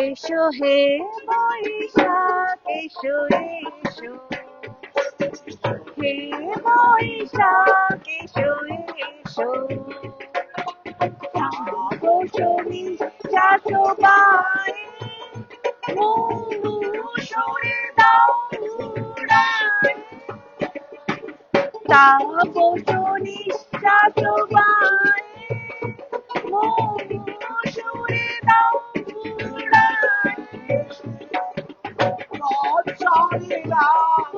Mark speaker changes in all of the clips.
Speaker 1: এসো হে বৈশাখ এসো এসো, হে বৈশাখ এসো এসো, বসনি চাচবায় মৌসুমে দাও উড়ায়, তাপসনি চাচবায় মৌসুমে দাও উড়ায়, মৎসরেরা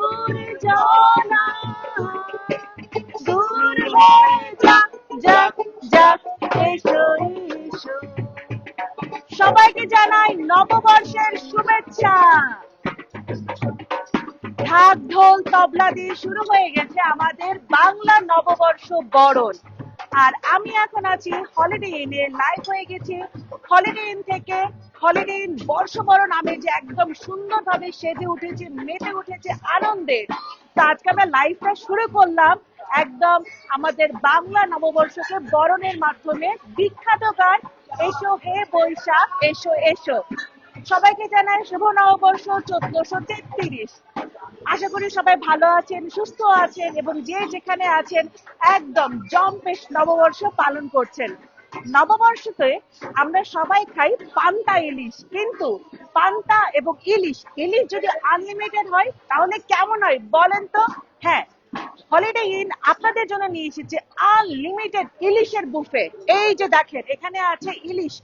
Speaker 1: উড়ে জানা দূর হয়ে যাক যাক যাক, এসো এসো। সবাইকে জানাই নববর্ষের শুভেচ্ছা। ঢাক ঢোল তবলা দিয়ে শুরু হয়ে গেছে আমাদের বাংলা নববর্ষ বরণ। আর আমি এখন আছি হলিডে ইনে, লাইভ হয়ে গেছি হলিডে ইন থেকে। হলিডে ইন বর্ষবরণ আমেজে একদম সুন্দরভাবে সেজে উঠেছে, মেতে উঠেছে আনন্দে। তো আজকে আমরা লাইভটা শুরু করলাম একদম আমাদের বাংলা নববর্ষকে বরণের মাধ্যমে। বিখ্যাত গান এসো হে বৈশাখ এসো এসো। সবাইকে জানাই শুভ নববর্ষ 1433। আশা করি সবাই ভালো আছেন, সুস্থ আছেন এবং যে যেখানে আছেন একদম জম্পেশ নববর্ষ পালন করছেন। নববর্ষতে আমরা সবাই খাই পান্তা ইলিশ, কিন্তু পান্তা এবং ইলিশ ইলিশ যদি আনলিমিটেড হয় তাহলে কেমন হয় বলেন তো? হ্যাঁ, হলিডে ইন আপনাদের জন্য নিয়ে এসেছে আনলিমিটেড ইলিশের বুফে। এই যে দেখেন এখানে আছে ইলিশ,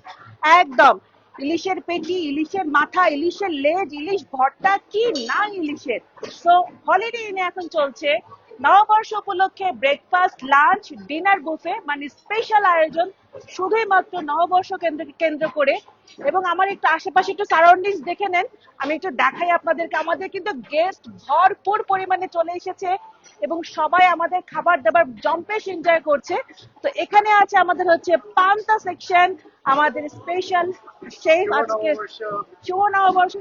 Speaker 1: একদম ইলিশের পেটি, ইলিশের মাথা, ইলিশের লেজ, ইলিশ ভর্তা, কি না ইলিশের। সো হলিডে ইনে এখন চলছে নববর্ষ উপলক্ষে ব্রেকফাস্ট, লাঞ্চ, ডিনার বুফে, মানে স্পেশাল আয়োজন শুধুই মাত্র নববর্ষ কেন্দ্র করে। এবং আমার একটু আশেপাশে একটু সারাউন্ডিংস দেখে নেন, আমি একটু দেখাই আপনাদেরকে। আমাদের কিন্তু গেস্ট ভরপুর পরিমাণে চলে এসেছে এবং সবাই আমাদের খাবার দাবার জম্পেশ এনজয় করছে। তো এখানে আছে আমাদের হচ্ছে পান্তা সেকশন, আমাদের স্পেশাল শেফ আজকে শুভ নববর্ষ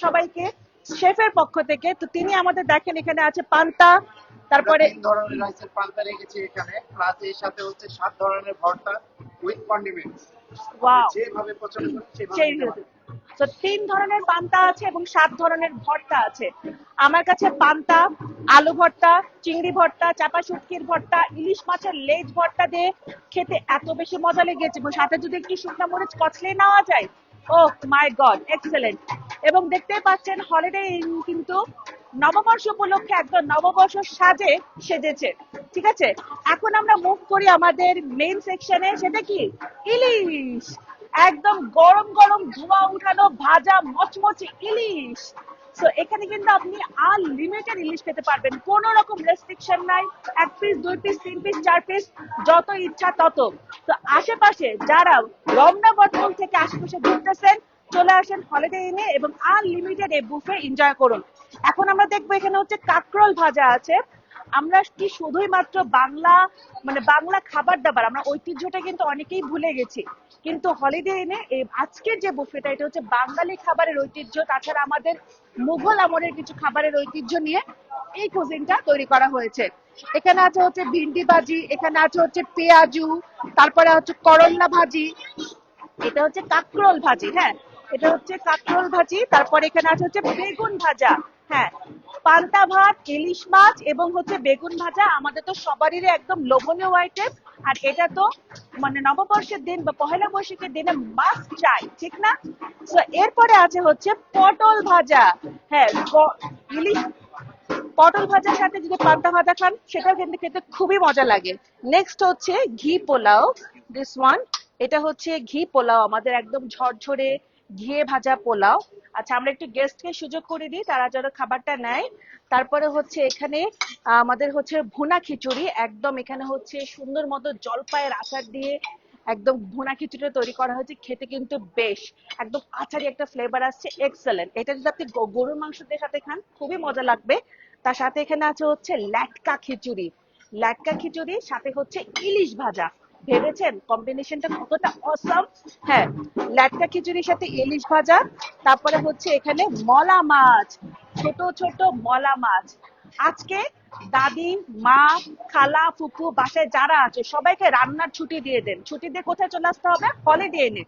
Speaker 1: সবাইকে শেফের পক্ষ থেকে। তো তিনি আমাদের দেখেন এখানে আছে পান্তা, তারপরে
Speaker 2: 3 ধরনের রাইসের পান্তা রেখেছি এখানে, প্লাস এর সাথে হচ্ছে 7 ধরনের ভর্তা উইথ কন্ডিমেন্টস।
Speaker 1: ওয়াও,
Speaker 2: যেভাবে পছন্দ করেন সেভাবে
Speaker 1: সেই
Speaker 2: নিতে পারেন।
Speaker 1: তো 3 ধরনের পান্তা আছে এবং 7 ধরনের ভর্তা আছে। আমার কাছে পান্তা, আলু ভর্তা, চিংড়ি ভর্তা, চাপা শুটকির ভর্তা, ইলিশ মাছের লেজ ভর্তা দিয়ে খেতে এত বেশি মজা লেগেছে এবং সাথে যদি একটু শুকনো মরিচ কচলে নেওয়া যায়, ও মাই গড, এক্সেলেন্ট। এবং দেখতেই পাচ্ছেন হলিডে ইন কিন্তু নববর্ষ উপলক্ষে একদম নববর্ষ সাজে সেজেছে। ঠিক আছে, এখন আমরা মুভ করি আমাদের মেইন সেকশনে, সেটা কি ইলিশ। একদম গরম গরম ধোঁয়া উঠানো ভাজা মচমচে ইলিশ। তো এখানে কিন্তু আপনি আনলিমিটেড ইলিশ খেতে পারবেন, কোন রকম রেস্ট্রিকশন নাই। 1 পিস 2 পিস 3 পিস 4 পিস যত ইচ্ছা তত। তো আশেপাশে যারা রমনা বটমূল থেকে আশেপাশে ঘুরতেছেন চলে আসেন হলিডে ইনে এবং আনলিমিটেড এই বুফে এনজয় করুন। এখন আমরা দেখবো এখানে হচ্ছে কাঁকরোল ভাজা আছে। আমরা কি শুধুই মাত্র বাংলা, মানে বাংলা খাবার দাবার, আমরা ঐতিহ্যটা কিন্তু অনেকেই ভুলে গেছি। কিন্তু হলিডে ইনে আজকের যে বুফেটা এটা হচ্ছে বাঙালি খাবারের ঐতিহ্য, তাছাড়া আমাদের মুঘল আমলের কিছু খাবারের ঐতিহ্য নিয়ে এই কুজিনটা তৈরি করা হয়েছে। এখানে আছে হচ্ছে ভিন্ডি ভাজি, এখানে আছে হচ্ছে পেঁয়াজু, তারপরে হচ্ছে করল্লা ভাজি, এটা হচ্ছে কাঁকরোল ভাজি। হ্যাঁ, এটা হচ্ছে কাঁকরোল ভাজি। তারপর এখানে আছে হচ্ছে বেগুন ভাজা। হ্যাঁ, পান্তা ভাত, ইলিশ মাছ এবং হচ্ছে বেগুন ভাজা আমাদের তো সবারই একদম লোভনীয় আইটেম। আর এটা তো মানে নববর্ষের দিন বা পহেলা বৈশাখের দিনে মাস্ট চাই, ঠিক না? তো এরপরে আছে হচ্ছে পটল ভাজা। হ্যাঁ, ইলিশ পটল ভাজার সাথে যদি পান্তা ভাজা খান সেটাও কিন্তু খেতে খুবই মজা লাগে। নেক্সট হচ্ছে ঘি পোলাও, দিস ওয়ান। এটা হচ্ছে ঘি পোলাও, আমাদের একদম ঝরঝরে ঘিয়ে ভাজা পোলাও। আচ্ছা, আমরা একটু গেস্টকে সুযোগ করে দিই তারা যেন খাবারটা নেয়। তারপরে হচ্ছে এখানে আমাদের হচ্ছে ভুনা খিচুড়ি, একদম এখানে হচ্ছে সুন্দর মতো জলপাইয়ের আচার দিয়ে একদম ভুনা খিচুড়িটা তৈরি করা হয়েছে, খেতে কিন্তু বেশ একদম আচারি একটা ফ্লেভার আসছে, এক্সেলেন্ট। এটা যদি আপনি গরুর মাংস দিয়ে সাথে খান খুবই মজা লাগবে। তার সাথে এখানে আছে হচ্ছে ল্যাটকা খিচুড়ি, ল্যাটকা খিচুড়ি সাথে হচ্ছে ইলিশ ভাজা। ভেবেছেন কম্বিনেশনটা কতটা অসম? হ্যাঁ, ল্যাটকা খিচুড়ির সাথে ইলিশ ভাজা, তারপরে হচ্ছে এখানে মলা মাছ, ছোট ছোট মলা মাছ। আজকে দাদি, মা, খালা, ফুপু বাসায় যারা আছে সবাইকে রান্নার ছুটি দিয়ে দেন। ছুটি দিয়ে কোথায় চলে আসতে হবে? হলিডে এনে।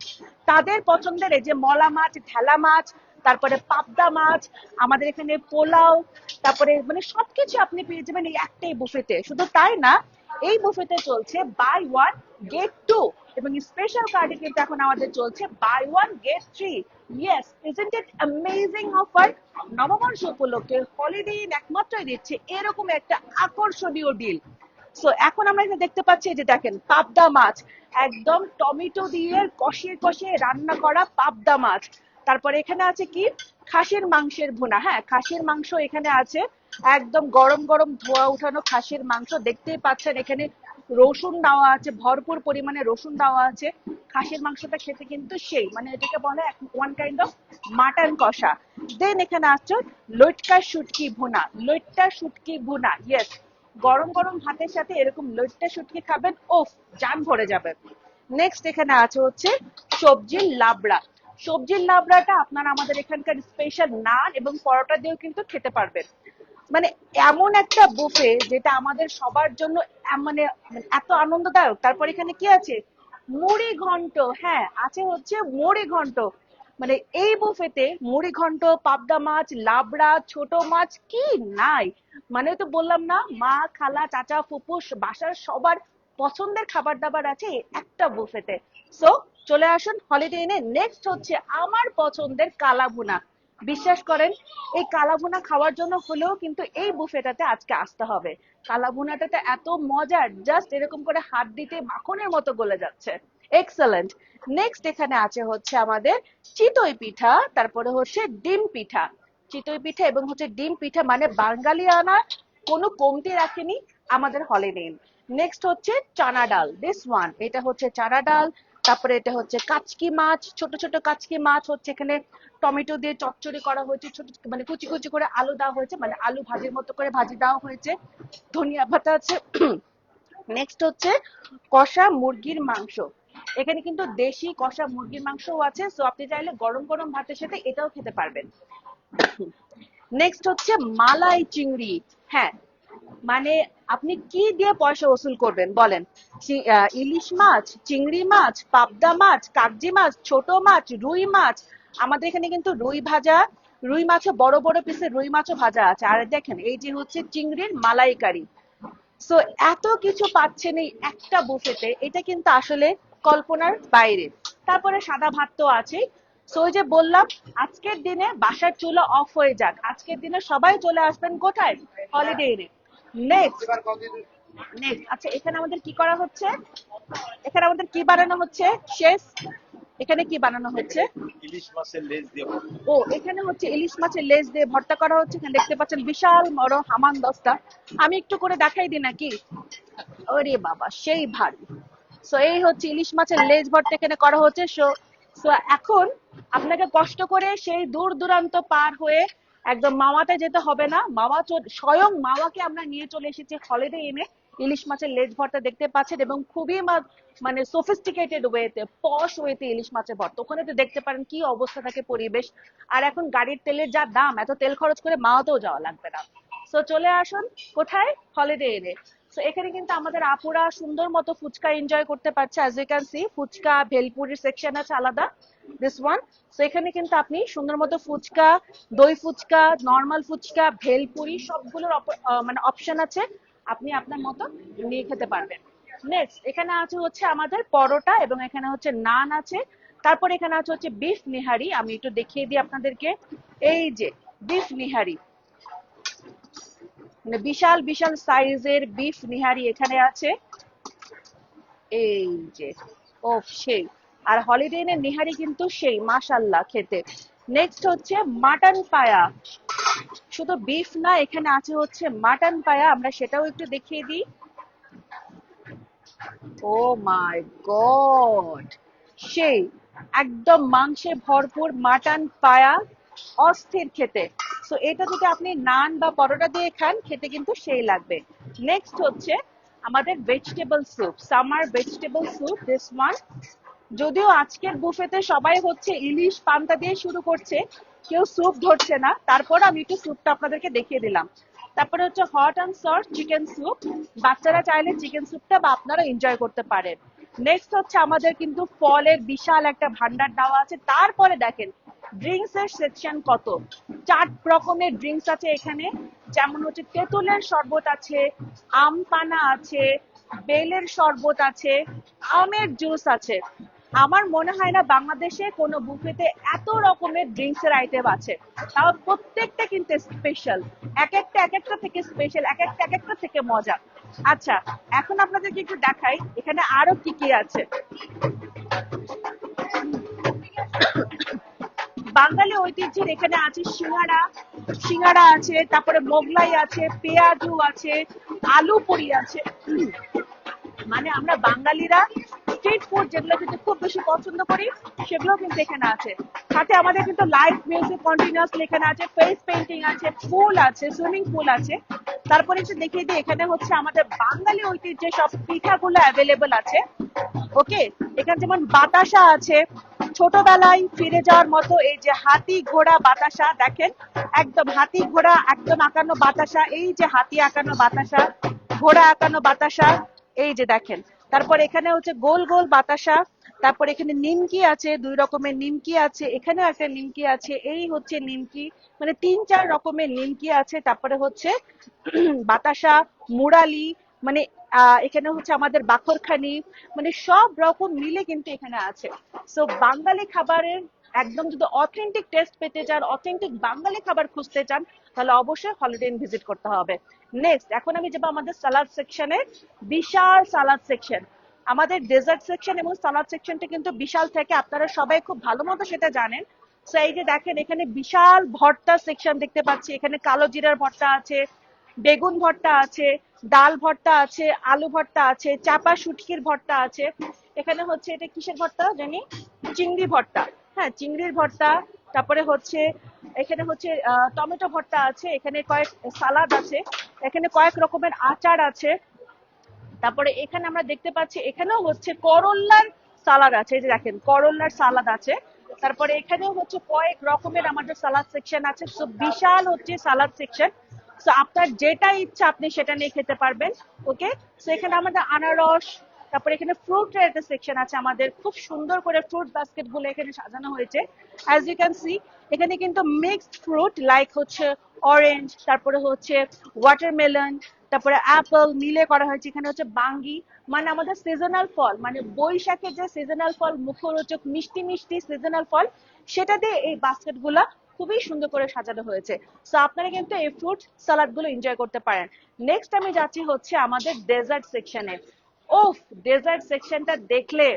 Speaker 1: তাদের পছন্দের এই যে মলা মাছ, ঢেলা মাছ, তারপরে পাবদা মাছ, আমাদের এখানে পোলাও, তারপরে মানে সবকিছু আপনি পেয়ে যাবেন এই একটাই বুফেতে। শুধু তাই না, এই বুফেতে চলছে বাই ওয়ান গেট টু, এবং স্পেশাল কার্ডে কিন্তু এখন আমাদের চলছে buy one get three. Yes, isn't it amazing offer? নববর্ষ উপলক্ষে হলিডে ইন একমাত্রই দিচ্ছে এরকম একটা আকর্ষণীয় ডিল। সো এখন আমরা এখানে দেখতে পাচ্ছি, যে দেখেন পাবদা মাছ, একদম টমেটো দিয়ে কষিয়ে কষিয়ে রান্না করা পাবদা মাছ। তারপরে এখানে আছে কি, খাসির মাংসের ভুনা। হ্যাঁ, খাসির মাংস এখানে আছে, একদম গরম গরম ধোয়া উঠানো খাসির মাংস। দেখতেই পাচ্ছেন এখানে রসুন দেওয়া আছে, ভরপুর পরিমাণে রসুন দেওয়া আছে। খাসির মাংসটা খেতে কিন্তু সেই, মানে এটাকে বলে ওয়ান কাইন্ড অফ মাটন কষা। দেন এখানে আছে লইট্টা শুটকি ভুনা, লইট্টা শুটকি ভুনা। ইয়েস, গরম গরম ভাতের সাথে এরকম লইট্টা শুটকি খাবেন, ওফ, জান ভরে যাবে। নেক্সট এখানে আছে হচ্ছে সবজির লাবড়া। সবজির লাবড়াটা আপনারা আমাদের এখানকার স্পেশাল নান এবং পরোটা দিয়েও কিন্তু খেতে পারবেন। মানে এমন একটা বুফে যেটা আমাদের সবার জন্য মানে এত আনন্দদায়ক। তারপর এখানে কি আছে, মুড়ি ঘন্ট। হ্যাঁ, আছে হচ্ছে মুড়ি ঘন্ট। মানে এই বুফেতে মুড়ি ঘন্ট, পাবদা মাছ, লাবড়া, ছোট মাছ কি নাই। মানে তো বললাম না, মা, খালা, চাচা, ফুপু বাসার সবার পছন্দের খাবার দাবার আছে এই একটা বুফেতে। সো চলে আসুন হলিডে ইনে। নেক্সট হচ্ছে আমার পছন্দের কালা ভুনা। বিশ্বাস করেন, এই কালা ভুনা খাওয়ার জন্য হলেও কিন্তু এই বুফেটাতে আজকে আসতে হবে। কালা ভুনাটাতে এত মজার, জাস্ট এরকম করে হাত দিতে মাখনের মতো গলে যাচ্ছে। এক্সেলেন্ট। নেক্সট এখানে আছে হচ্ছে আমাদের চিতই পিঠা, তারপরে হচ্ছে ডিম পিঠা। চিতই পিঠা এবং হচ্ছে ডিম পিঠা, মানে বাঙালিয়ানা কোনো কমতি রাখেনি আমাদের হলিডে। নেক্সট হচ্ছে চানা ডাল, দিস ওয়ান, এটা হচ্ছে চানা ডাল। তারপরে এটা হচ্ছে কাচকি মাছ, ছোট ছোট কাচকি মাছ হচ্ছে এখানে টমেটো দিয়ে চচ্চড়ি করা হয়েছে, ছোট মানে কুচি কুচি করে আলু দেওয়া হয়েছে, মানে আলু ভাজির মতো করে ভাজি দেওয়া হয়েছে, ধনিয়া পাতা আছে। নেক্সট হচ্ছে কষা মুরগির মাংস। এখানে কিন্তু দেশি কষা মুরগির মাংসও আছে, সো আপনি চাইলে গরম গরম ভাতের সাথে এটাও খেতে পারবেন। নেক্সট হচ্ছে মালাই চিংড়ি। হ্যাঁ, মানে আপনি কি দিয়ে পয়সা ওসুল করবেন বলেন? ইলিশ মাছ, চিংড়ি মাছ, পাবদা মাছ, কাগজি মাছ, ছোট মাছ, রুই মাছ। আমাদের এখানে কিন্তু রুই ভাজা, রুই মাছও বড় বড় পিসের রুই মাছও ভাজা আছে। আর দেখেন এই যে হচ্ছে চিংড়ির মালাইকারি। সো এত কিছু পাচ্ছেন এই একটা বুফেতে, এটা কিন্তু আসলে কল্পনার বাইরে। তারপরে সাদা ভাত তো আছেই। সো ওই যে বললাম, আজকের দিনে বাসার চুলা অফ হয়ে যাক, আজকের দিনে সবাই চলে আসবেন কোথায়? হলিডে ইনে। নেক্সট, নেক্সট আচ্ছা, এখানে আমাদের কি করা হচ্ছে? এখানে আমাদের কি বানানো হচ্ছে শেফ? এখানে কি বানানো হচ্ছে?
Speaker 3: ইলিশ মাছের লেজ দিয়ে ভর্তা।
Speaker 1: ও, এখানে হচ্ছে ইলিশ মাছের লেজ দিয়ে ভর্তা করা হচ্ছে। এখানে দেখতে পাচ্ছেন বিশাল বড় হামান দস্তা। আমি একটু করে দেখাই দিই নাকি? ওরে বাবা, সেই ভারী। সো এই হচ্ছে ইলিশ মাছের লেজ ভর্তা এখানে করা হচ্ছে। সো সো এখন আপনাকে কষ্ট করে সেই দূর দূরান্ত পার হয়ে একদম মাওয়াতে যেতে হবে না। স্বয়ং মাওয়াকে আমরা নিয়ে চলে এসেছি হলিডে ইনে। ইলিশ মাছের লেজ ভর্তা দেখতে পাচ্ছেন, এবং খুবই মানে সোফিস্টিকেটেড ওয়েতে, পশ ওয়েতে ইলিশ মাছের ভর্তা। ওখানে তো দেখতে পারেন কি অবস্থা থাকে পরিবেশ। আর এখন গাড়ির তেলের যা দাম, এত তেল খরচ করে মাওয়াতেও যাওয়া লাগবে না। সো চলে আসুন কোথায়? হলিডে ইনে। সো এখানে কিন্তু আমাদের আপুরা সুন্দর মতো ফুচকা এনজয় করতে পারছে। As you can see, phuchka ভেলপুরির সেকশন আছে আলাদা, দিস ওয়ান। সো এখানে কিন্তু আপনি সুন্দর মতো ফুচকা, দই ফুচকা, নর্মাল ফুচকা, ভেলপুরি সবগুলোর মানে অপশন আছে, আপনি আপনার মতো নিয়ে খেতে পারবেন। নেক্সট এখানে আছে হচ্ছে আমাদের পরোটা, এবং এখানে হচ্ছে নান আছে। তারপর এখানে আছে হচ্ছে বিফ নিহারি। আমি একটু দেখিয়ে দিই আপনাদেরকে। এই যে বিফ নিহারি, মানে বিশাল বিশাল সাইজের বিফ নিহারি এখানে আছে। এই যে, ও সেই। আর হলিডে ইনের নিহারি কিন্তু সেই মাশাল্লাহ খেতে। নেক্সট হচ্ছে মাটন পায়া। শুধু বিফ না, এখানে আছে হচ্ছে মাটন পায়া, আমরা সেটাও একটু দেখিয়ে দিই। ও মাই গড, সেই একদম মাংসে ভরপুর মাটন পায়া, অস্থির খেতে। সো এটা যদি আপনি নান বা পরোটা দিয়ে খান, খেতে কিন্তু সেই লাগবে। নেক্সট হচ্ছে আমাদের vegetable soup, summer vegetable soup, this one. যদিও আজকের বুফেতে সবাই হচ্ছে ইলিশ পান্তা দিয়ে শুরু করছে, কেউ স্যুপ ধরছে না, তারপর আমি একটু স্যুপটা আপনাদেরকে দেখিয়ে দিলাম। তারপরে হচ্ছে hot and soft chicken soup, বাচ্চারা চাইলে চিকেন স্যুপটা বা আপনারা এনজয় করতে পারেন। নেক্সট হচ্ছে আমাদের কিন্তু ফলের বিশাল একটা ভান্ডার দেওয়া আছে। তারপরে দেখেন ড্রিঙ্কস এর সেকশন কত, 4 রকমের ড্রিঙ্কস আছে এখানে, যেমন হচ্ছে তেঁতুলের শরবত আছে, আম পানা আছে, বেলের শরবত আছে, আমের জুস আছে। আমার মনে হয় না বাংলাদেশে কোনো বুফেতে এত রকমের ড্রিঙ্কস এর আইটেম আছে, তাও প্রত্যেকটা কিন্তু স্পেশাল, এক একটা থেকে স্পেশাল, এক একটা থেকে মজা। আচ্ছা, এখন আপনাদেরকে একটু দেখাই এখানে আরো কি কি আছে। বাঙালি ঐতিহ্যের এখানে আছে সিঙ্গাড়া, সিঙ্গাড়া আছে, তারপরে মোগলাই আছে, পেঁয়াজু আছে, আলু পুরি আছে। মানে আমরা বাঙালিরা স্ট্রিট ফুড যেগুলো কিন্তু খুব বেশি পছন্দ করি সেগুলো কিন্তু এখানে আছে। সাথে আমাদের কিন্তু লাইভ মিউজিক কন্টিনিউয়াসলি এখানে আছে, ফেস পেইন্টিং আছে, পুল আছে, সুইমিং পুল আছে। তারপরে একটু দেখিয়ে দিই, এখানে হচ্ছে আমাদের বাঙালি ঐতিহ্যের সব পিঠাগুলো অ্যাভেলেবল আছে। ওকে, এখানে যেমন বাতাসা আছে, ছোটবেলায় ফিরে যাওয়ার মতো, এই যে হাতি ঘোড়া বাতাসা দেখেন, একদম হাতি ঘোড়া একদম আঁকানো বাতাসা, এই যে হাতি আঁকানো বাতাসা, ঘোড়া আঁকানো বাতাসা, এই যে দেখেন। তারপর এখানে হচ্ছে গোল গোল বাতাসা, তারপর এখানে নিমকি আছে, 2 রকমের নিমকি আছে, এখানেও একটা নিমকি আছে, এই হচ্ছে নিমকি, মানে 3-4 রকমের নিমকি আছে। তারপরে হচ্ছে বাতাসা, মুরালি, মানে এখানে হচ্ছে আমাদের বাখরখানি, মানে সব রকম মিলে কিন্তু এখানে আছে। সো বাঙালি খাবারের একদম যদি অথেন্টিক টেস্ট পেতে চান, অথেন্টিক বাঙালি খাবার খুঁজতে চান, তাহলে অবশ্যই হলিডে ইন ভিজিট করতে হবে। নেক্সট এখন আমি যাবো আমাদের সালাদ সেকশনে। বিশাল সালাদ সেকশন, আমাদের ডেজার্ট সেকশন এবং সালাদ সেকশনটা কিন্তু বিশাল থেকে, আপনারা সবাই খুব ভালো মতো সেটা জানেন। সো এই যে দেখেন এখানে বিশাল ভর্তা সেকশন দেখতে পাচ্ছি, এখানে কালো জিরার ভর্তা আছে, বেগুন ভর্তা আছে, ডাল ভর্তা আছে, আলু ভর্তা আছে, চাপা শুটকির ভর্তা আছে, এখানে হচ্ছে এটা কিসের ভর্তা জানি, চিংড়ি ভর্তা, হ্যাঁ চিংড়ির ভর্তা। তারপরে হচ্ছে এখানে হচ্ছে টমেটো ভর্তা আছে, এখানে কয়েক সালাদ আছে, এখানে কয়েক রকমের আচার আছে। তারপরে এখানে আমরা দেখতে পাচ্ছি এখানেও হচ্ছে করল্লার সালাদ আছে, এই যে দেখেন করল্লার সালাদ আছে। তারপরে এখানেও হচ্ছে কয়েক রকমের আমাদের সালাদ সেকশন আছে। সো বিশাল হচ্ছে সালাদ সেকশন। সো আপনার যেটা ইচ্ছা আপনি সেটা নিয়ে খেতে পারবেন। ওকে, সো এখানে আমাদের আনারস, তারপরে এখানে ফ্রুট এর একটা সেকশন আছে, আমাদের খুব সুন্দর করে ফ্রুট বাস্কেট গুলো এখানে সাজানো হয়েছে। অ্যাজ ইউ ক্যান সি এখানে কিন্তু মিক্সড ফ্রুট লাইক হচ্ছে অরেঞ্জ, তারপরে হচ্ছে ওয়াটারমেলন, তারপরে অ্যাপল মিলে করা হয়েছে। এখানে হচ্ছে বাঙ্গি, মানে আমাদের সিজনাল ফল, মানে বৈশাখের যে সিজনাল ফল, মুখরোচক মিষ্টি মিষ্টি সিজনাল ফল, সেটা দিয়ে এই বাস্কেট গুলা খুবই সুন্দর করে সাজানো হয়েছে। সো আপনারা কিন্তু এই ফ্রুট সালাদ গুলো এনজয় করতে পারেন। নেক্সট আমি যাচ্ছি হচ্ছে আমাদের ডেজার্ট সেকশনে। ওফ, ডেজার্ট সেকশনটা দেখলে,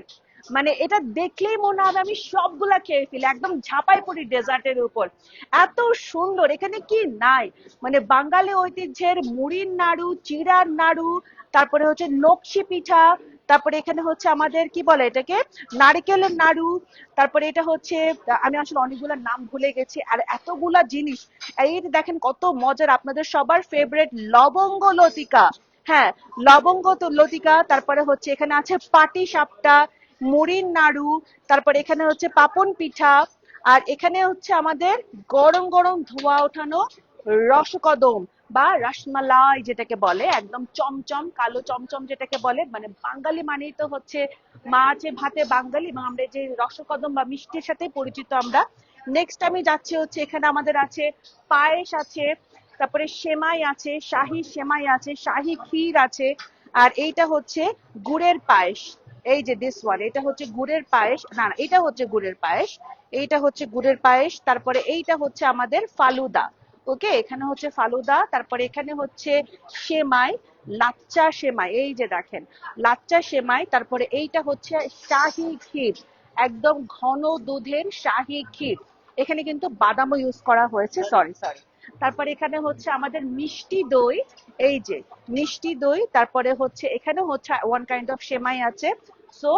Speaker 1: মানে এটা দেখলেই মনে হবে আমি সবগুলা খেয়ে ফেলি, একদম ঝাঁপাই পড়ি ডেজার্টের উপর, এত সুন্দর। এখানে কি নাই, মানে বাঙালি ঐতিহ্যের মুড়ির নাড়ু, চিড়ার নাড়ু, তারপরে হচ্ছে নকশি পিঠা, তারপরে এখানে হচ্ছে আমাদের কি বলে এটাকে, নারিকেলের নাড়ু, তারপরে এটা হচ্ছে, আমি আসলে অনেকগুলোর নাম ভুলে গেছি, আর এতগুলা জিনিস। এই যে দেখেন কত মজার, আপনাদের সবার ফেভারিট লবঙ্গ লতিকা, হ্যাঁ লবঙ্গ তো লতিকা। তারপরে হচ্ছে এখানে আছে পাটি সাপটা, মুড়ির নাড়ু, তারপরে এখানে হচ্ছে পাপন পিঠা, আর এখানে হচ্ছে আমাদের গরম গরম ধোয়া ওঠানো রসকদম বা রসমালাই যেটাকে বলে, একদম চমচম কালো চমচম যেটাকে বলে, মানে বাঙালি মানেই তো হচ্ছে মা আছে ভাতে বাঙালি, এবং আমরা যে রসকদম বা মিষ্টির সাথে পরিচিত আমরা। নেক্সট আমি যাচ্ছি হচ্ছে এখানে আমাদের আছে পায়েস আছে, তারপরে সেমাই আছে, শাহী সেমাই আছে, শাহী ক্ষীর আছে, আর এইটা হচ্ছে গুড়ের পায়েস। এই যে দিস ওয়ান, এটা হচ্ছে গুড়ের পায়েস, না না এটা হচ্ছে গুড়ের পায়েস, এইটা হচ্ছে গুড়ের পায়েস। তারপরে এইটা হচ্ছে আমাদের ফালুদা। ওকে, এখানে হচ্ছে ফালুদা, তারপরে এখানে হচ্ছে সেমাই, লাচ্চা সেমাই, এই যে দেখেন লাচ্চা সেমাই। তারপরে এইটা হচ্ছে শাহী ক্ষীর, একদম ঘন দুধের শাহী ক্ষীর, এখানে কিন্তু বাদামও ইউজ করা হয়েছে, সরি সরি। তারপরে এখানে হচ্ছে আমাদের মিষ্টি দই, এই যে মিষ্টি দই, তারপরে হচ্ছে এখানে হচ্ছে ওয়ান কাইন্ড অফ সেমাই আছে। সো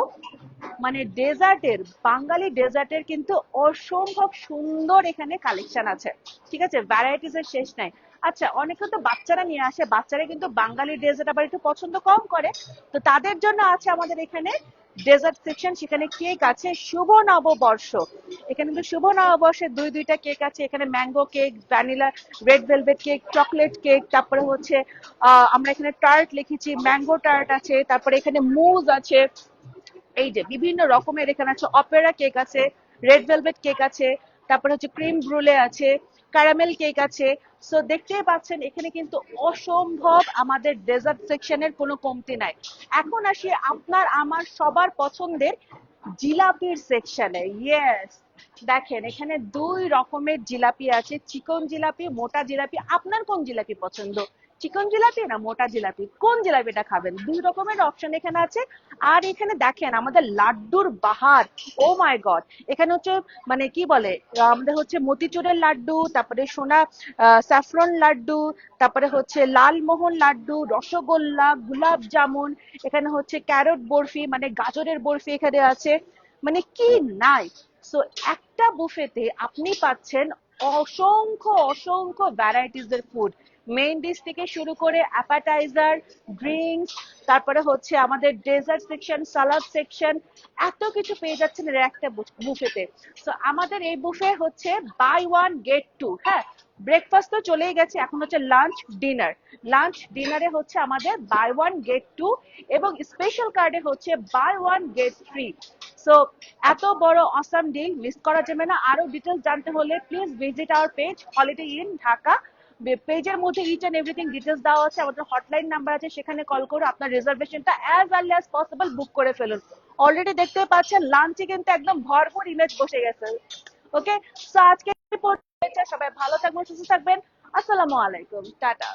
Speaker 1: মানে ডেজার্টের, বাঙালি ডেজার্টের কিন্তু অসম্ভব সুন্দর এখানে কালেকশন আছে, ঠিক আছে, ভ্যারাইটিস এর শেষ নাই। আচ্ছা, অনেকে তো বাচ্চারা নিয়ে আসে, বাচ্চারা কিন্তু বাঙালি ডেজার্ট আবার একটু পছন্দ কম করে, তো তাদের জন্য আছে আমাদের এখানে ডেজার্ট সেকশন, সেখানে কেক আছে শুভ নববর্ষ। এখানে কিন্তু শুভ নববর্ষের দুইটা কেক আছে। এখানে mango cake, vanilla, red velvet cake, chocolate cake, তারপরে হচ্ছে আমরা এখানে টার্ট লিখেছি, ম্যাঙ্গো টার্ট আছে, তারপরে এখানে মুজ আছে। এই যে বিভিন্ন রকমের এখানে আছে, অপেরা কেক আছে, রেড ভেলভেট কেক আছে, তারপরে হচ্ছে ক্রিম ব্রুলে আছে, ক্যারামেল কেক আছে। সো দেখতেই পাচ্ছেন এখানে কিন্তু অসম্ভব আমাদের ডেজার্ট সেকশনের কোনো কমতি নাই। এখন আসি আপনার আমার সবার পছন্দের জিলাপির সেকশনে। ইয়েস, দেখেন এখানে দুই রকমের জিলাপি আছে, চিকন জিলাপি, মোটা জিলাপি। আপনার কোন জিলাপি পছন্দ, চিকন জিলাপি না মোটা জিলাপি? কোন জিলাপিটা খাবেন? দুই রকমের অপশন এখানে আছে। আর এখানে দেখেন আমাদের লাড্ডুর বাহার। ও মাই গড, এখানে হচ্ছে মানে কি বলে, আমাদের হচ্ছে মতিচুরের লাড্ডু, তারপরে সোনা স্যাফরন লাড্ডু, তারপরে হচ্ছে লালমোহন লাড্ডু, রসগোল্লা, গুলাব জামুন, এখানে হচ্ছে ক্যারট বরফি মানে গাজরের বরফি এখানে আছে। মানে কি নাই। সো একটা বুফেতে আপনি পাচ্ছেন অসংখ্য অসংখ্য ভ্যারাইটিস এর ফুড, মেইন ডিশ থেকে শুরু করে অ্যাপাটাইজার, ড্রিঙ্কস, তারপরে হচ্ছে আমাদের ডেজার্ট সেকশন, সালাদ সেকশন, এত কিছু পেয়ে যাচ্ছেন এর একটা বুফেতে। সো আমাদের এই বুফে হচ্ছে বাই ওয়ান গেট টু। হ্যাঁ, ব্রেকফাস্ট তো চলেই গেছে, এখন হচ্ছে লাঞ্চ ডিনার। লাঞ্চ ডিনারে হচ্ছে আমাদের বাই ওয়ান গেট টু, এবং স্পেশাল কার্ডে হচ্ছে buy one get three. So এত বড় অসাম ডিল মিস করা যাবে না। আরো ডিটেলস জানতে হলে please visit our page holiday in Dhaka. পেজের মধ্যে ইচ এন্ড এভরিথিং ডিটেলস দেওয়া আছে, আমাদের হটলাইন নাম্বার আছে, সেখানে কল করে আপনার রিজার্ভেশনটা অ্যাজ আর্লি অ্যাজ পসিবল বুক করে ফেলুন। অলরেডি দেখতে পাচ্ছেন লাঞ্চে কিন্তু একদম ভরপুর ইমেজ বসে গেছে। ওকে, সো আজকে সবাই ভালো থাকবেন, সুস্থ থাকবেন। আসসালামু আলাইকুম, টাটা।